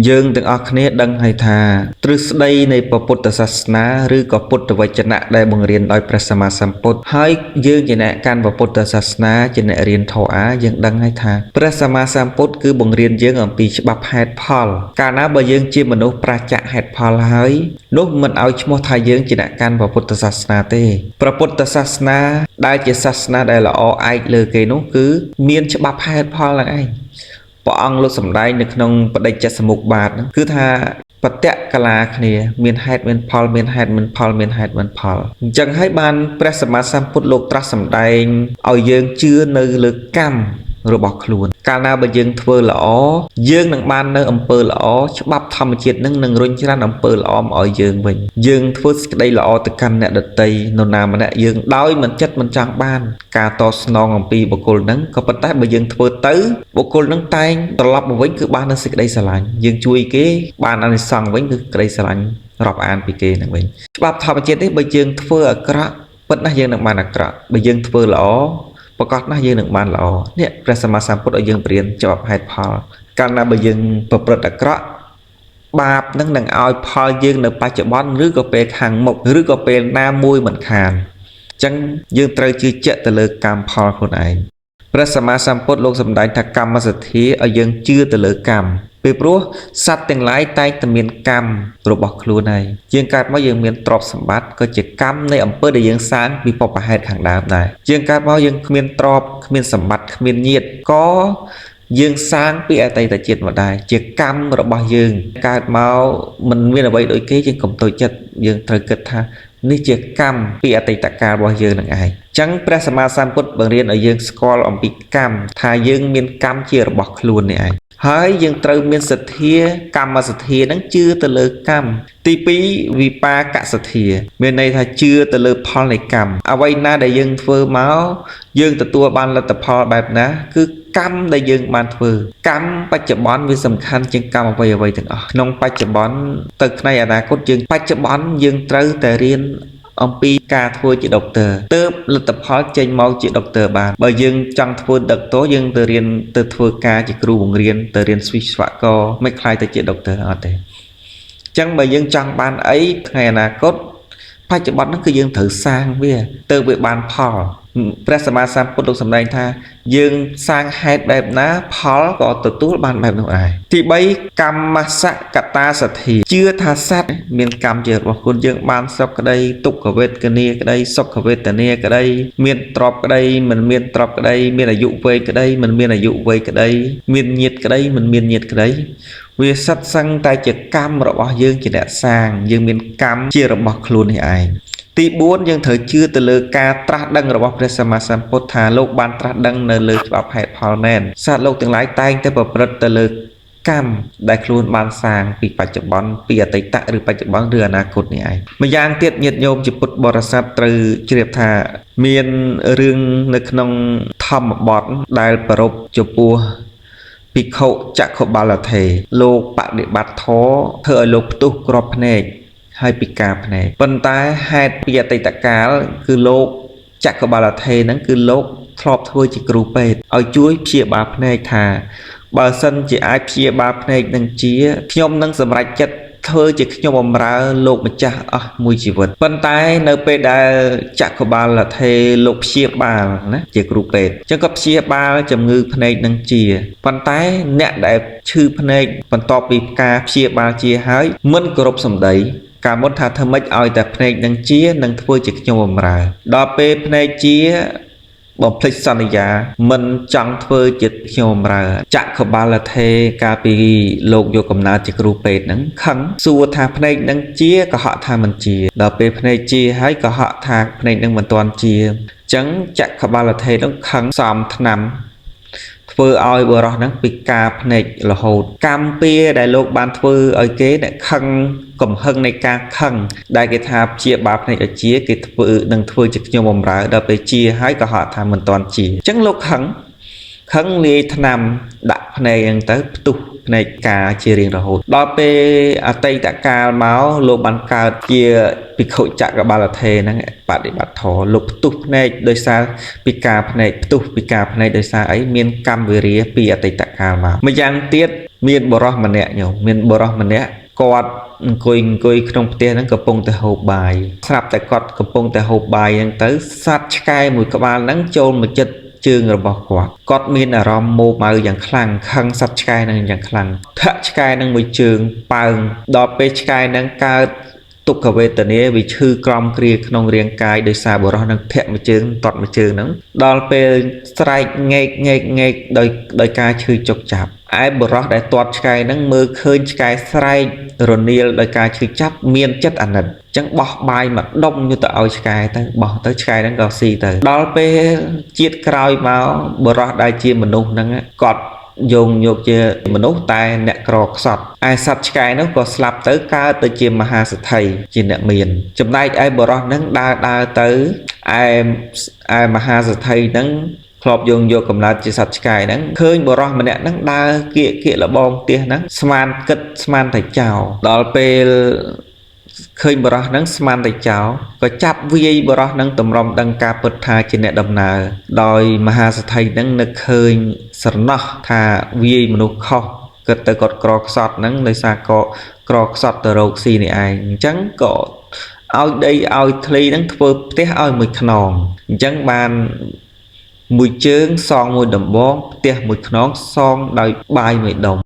យើងទាំងអស់គ្នាដឹងហើយថាទ្រឹស្ដីនៃពុទ្ធសាសនាឬក៏ពុទ្ធវចនៈដែលបង្រៀនដោយព្រះសម្មាសម្ពុទ្ធហើយយើងជាអ្នកកាន់ពុទ្ធសាសនាជាអ្នករៀនធម៌យើងដឹងហើយថាព្រះសម្មាសម្ពុទ្ធគឺបង្រៀនយើងអំពីច្បាប់ហេតុផលកាលណាបើយើងជាមនុស្សប្រាជ្ញហេតុផលហើយនោះមិនឲ្យឈ្មោះថាយើងជាអ្នកកាន់ពុទ្ធសាសនាទេព្រះពុទ្ធសាសនាដែលជាសាសនាដែលល្អឯកលើគេនោះគឺមានច្បាប់ហេតុផលហ្នឹងឯងព្រះអង្គលោកសម្ដែងនៅក្នុងបដិច្ចសមុខបាទគឺថាបតៈកាលាគ្នាមានហេតុមានផលមានហេតុមានផលមានហេតុមានផលអញ្ចឹងហើយបានព្រះសម្មាសម្ពុទ្ធលោកត្រាស់សម្ដែងឲ្យយើងជឿនៅលើកម្មរបស់ខ្លួនកាលណាបើយើងធ្វើល្អយើងនឹងបាននៅអំពើល្អច្បាប់ធម្មជាតិនឹងរុញច្រានអំពើល្អមកឲ្យយើងវិញយើងធ្វើសេចក្តីល្អទៅកាន់អ្នកដទៃនរណាម្នាក់យើងដោយមិនចិត្តមិនចង់បានការតស្នងអំពីបុគ្គលនឹងក៏ប៉ុន្តែបើយើងធ្វើទៅបុគ្គលនឹងតែងត្រឡប់មកវិញគឺបាននៅសេចក្តីស្រឡាញ់យើងជួយគេបានអានិសង្សវិញគឺក្តីស្រឡាញ់រាប់អានពីគេនឹងវិញច្បាប់ធម្មជាតិនេះបើយើងធ្វើអាក្រក់ពិតណាស់យើងនឹងបានអាក្រក់បើយើងធ្វើល្អប្រកាសណាស់យើងនឹងបានល្អនេះព្រះសម្មាសម្ពុទ្ធឲ្យយើងបរៀនច្បាប់ហេតុផលកាលណាបើយើងប្រព្រឹត្តអាក្រក់បាបនឹងឲ្យផលយើងនៅបច្ចុប្បន្នឬក៏ពេលខាងមុខឬក៏ពេលណាមួយមិនខានអញ្ចឹងយើងត្រូវជឿជាក់ទៅលើកម្មផលខ្លួនឯងព្រះសម្មាសម្ពុទ្ធលោកសម្ដែងថាកម្មសទ្ធាឲ្យយើងជឿទៅលើកម្មពីព្រោះសត្វទាំងឡាយតែងតែមានកម្មរបស់ខ្លួនហើយយើងកើតមកយើងមានទ្រព្យសម្បត្តិក៏ជាកម្មនៃអំពើដែលយើងសាងពីបុព្វហេតុខាងដើមដែរយើងកើតមកយើងគ្មានទ្រព្យគ្មានសម្បត្តិគ្មានញាតិក៏យើងសាងពីអតីតជាតិមកដែរជាកម្មរបស់យើងកើតមកមិនមានអ្វីដូចគេយើងកុំតូចចិត្តយើងត្រូវគិតថានេះជាកម្មពីអតីតកាលរបស់យើងនឹងឯងអញ្ចឹងព្រះសម្មាសម្ពុទ្ធបង្រៀនឲ្យយើងស្គាល់អំពីកម្មថាយើងមានកម្មជារបស់ខ្លួននេះឯងហើយយើងត្រូវមានសទ្ធាកម្មសទ្ធានឹងជឿទៅលើកម្មទី2វិបាកសទ្ធាមានន័យថាជឿទៅលើផលនៃកម្មអ្វីណាដែលយើងធ្វើមកយើងទទួលបានលទ្ធផលបែបណាគឺកម្មដែលយើងបានធ្វើកម្មបច្ចុប្បន្នវាសំខាន់ជាងកម្មអ្វីទាំងអស់ក្នុងបច្ចុប្បន្នទៅថ្ងៃអនាគតយើងបច្ចុប្បន្នយើងត្រូវតែរៀនអំពីការធ្វើជាដុកទ័រទើបលទ្ធផលចេញមកជាដុកទ័របានបើយើងចង់ធ្វើដុកទ័រយើងទៅរៀនទៅធ្វើការជាគ្រូបង្រៀនទៅរៀនវិស្វករមិនខ្លាយទៅជាដុកទ័រអត់ទេអញ្ចឹងបើយើងចង់បានអីថ្ងៃអនាគតបច្ចុប្បន្នហ្នឹងគឺយើងត្រូវសាងវាទៅវាបានផលព្រះសម្មាសម្ពុទ្ធលោកសម្ដែងថាយើងសាងហេតុបែបណាផលក៏ទទួលបានបែបនោះដែរទី3កម្មសកតាសទ្ធាជឿថាសត្វមានកម្មជារបស់ខ្លួនយើងបានសុខក្តីទុក្ខវេទនាក្តីសុខវេទនាក្តីមានទ្រព្យក្តីមិនមានទ្រព្យក្តីមានអាយុវែងក្តីមិនមានអាយុវែងក្តីមានញាតិក្តីមិនមានញាតិក្តីវាសិតសឹងតែជាកម្មរបស់យើងជាអ្នកសាងយើងមានកម្មជារបស់ខ្លួននេះឯងទី4យើងត្រូវជឿទៅលើការត្រាស់ដឹងរបស់ព្រះសម្មាសម្ពុទ្ធថាលោកបានត្រាស់ដឹងនៅលើច្បាប់ហេតុផលមែនសត្វលោកទាំងឡាយតែងតែប្រព្រឹត្តទៅលើកម្មដែលខ្លួនបានសាងពីបច្ចុប្បន្នពីអតីតឬបច្ចុប្បន្នឬអនាគតនេះឯងម្យ៉ាងទៀតញាតិញោមជាពុទ្ធបរិស័ទត្រូវជ្រាបថាមានរឿងនៅក្នុងធម្មបទដែលប្រពចំពោះភិក្ខុចក្ខុបាលថេរលោកបដិបត្តិធម៌ធ្វើឲ្យលោកផ្ទុះក្របភ្នែកហើយពិការភ្នែកប៉ុន្តែហេតុពីអតីតកាលគឺលោកចក្ខុបាលថេរហ្នឹងគឺលោកធ្លាប់ធ្វើជាគ្រូពេទ្យឲ្យជួយព្យាបាលភ្នែកថាបើសិនជាអាចព្យាបាលភ្នែកនឹងជាខ្ញុំនឹងសម្រេចចិត្តធ្វើជាខ្ញុំបម្រើលោកម្ចាស់អស់មួយជីវិតប៉ុន្តែនៅពេលដែលចក្ខុបាលថេរលោកព្យាបាលណាជាគ្រូពេទ្យអញ្ចឹងក៏ព្យាបាលជំងឺភ្នែកនឹងជាប៉ុន្តែអ្នកដែលឈឺភ្នែកបន្ទាប់ពីការព្យាបាលជាហើយមិនគោរពសម្ដីការមុនថាធ្វើម៉េចឲ្យតែភ្នែកនឹងជានឹងធ្វើជាខ្ញុំបម្រើដល់ពេលភ្នែកជាបំភ្លេចសន្យាមិនចង់ធ្វើជាខ្ញុំបម្រើចក្ខុបាលថេរកាលពីលោកយកកំណើតជាគ្រូពេទ្យហ្នឹងខឹងសួរថាភ្នែកនឹងជាក៏ហក់ថាមិនជាដល់ពេលភ្នែកជាហើយក៏ហក់ថាភ្នែកនឹងមិនទាន់ជាអញ្ចឹងចក្ខុបាលថេរនឹងខឹងសំថ្នាំធ្វើឲ្យបរោះហ្នឹងពិការភ្នែករហូតកម្មពៀដែលលោកបានធ្វើឲ្យគេអ្នកខឹងកំហឹងនៃការខឹងដែលគេថាព្យាបាលភ្នែកឲ្យជាគេធ្វើនឹងធ្វើជាខ្ញុំបម្រើដល់ពេលជាហើយក៏ហៅថាមិនទាន់ជាអញ្ចឹងលោកខឹងលាយថ្នាំដាក់ភ្នែកហ្នឹងទៅផ្ទុះភ្នែកការជារៀងរហូតដល់ពេលអតីតកាលមកលោកបានកើតជាភិក្ខុចក្ខុបាលថេរហ្នឹងបដិបត្តិធម៌លោកផ្ទុះភ្នែកដោយសារពិការភ្នែកផ្ទុះពិការភ្នែកដោយសារអីមានកម្មវិរិយពីអតីតកាលមកម្យ៉ាងទៀត មានបរោះម្នាក់ញោមមានបរោះម្នាក់គាត់អង្គុយក្នុងផ្ទះហ្នឹងកំពុងតែហូបបាយស្រាប់តែគាត់កំពុងតែហូបបាយហ្នឹងទៅសត្វឆ្កែមួយក្បាលហ្នឹងចូលមកជិតជើងរបស់គាត់មានអារម្មណ៍មោម៉ៅយ៉ាងខ្លាំងខឹងសត្វឆ្កែហ្នឹងយ៉ាងខ្លាំងធាក់ឆ្កែហ្នឹងមួយជើងប៉ើងដល់ពេលឆ្កែហ្នឹងកើតទុក្ខវេទនាវាឈឺក្រំគ្រាក្នុងរាងកាយដោយសារបរោះនឹងធាក់មួយជើងតត់មួយជើងហ្នឹងដល់ពេលស្រែកងែកដោយការឈឺចុកចាប់ឯបរោះដែលទាត់ឆ្កែហ្នឹងមើលឃើញឆ្កែស្រែករនាលដោយការឈឺចាប់មានចិត្តអាណិតអញ្ចឹងបោះបាយមកដុំយកទៅឲ្យឆ្កែទៅបោះទៅឆ្កែហ្នឹងក៏ស៊ីទៅដល់ពេលជាតិក្រោយមកបរោះដែលជាមនុស្សហ្នឹងគាត់យកជាមនុស្សតែអ្នកក្រខ្សត់ឯសត្វឆ្កែនោះក៏ស្លាប់ទៅកើតទៅជាមហាសេដ្ឋីជាអ្នកមានចំណែកឯបរោះហ្នឹងដើរទៅឯមហាសេដ្ឋីហ្នឹងធ្លាប់យកកំណើតជាសត្វឆ្កែហ្នឹងឃើញបរោះម្នាក់ហ្នឹងដើរគៀកលបងផ្ទះហ្នឹងស្មានគិតស្មានតែចោលដល់ពេលឃើញបរោះហ្នឹងស្មានតែចោលក៏ចាប់វាយបរោះហ្នឹងតម្រុំដឹងការពិតថាជាអ្នកដំណើរដោយមហាសេដ្ឋីហ្នឹងនឹកឃើញស្រណោះថាវាយមនុស្សខុសគិតទៅគាត់ក្រខ្សត់ហ្នឹងដោយសារក៏ក្រខ្សត់ទៅរកស៊ីនេះឯងអញ្ចឹងក៏ឲ្យដីឲ្យធ្លីហ្នឹងធ្វើផ្ទះឲ្យមួយខ្នងអញ្ចឹងបានមួយជើងសងមួយដំបងផ្ទះមួយខ្នងសងដោយបាយមួយដុំ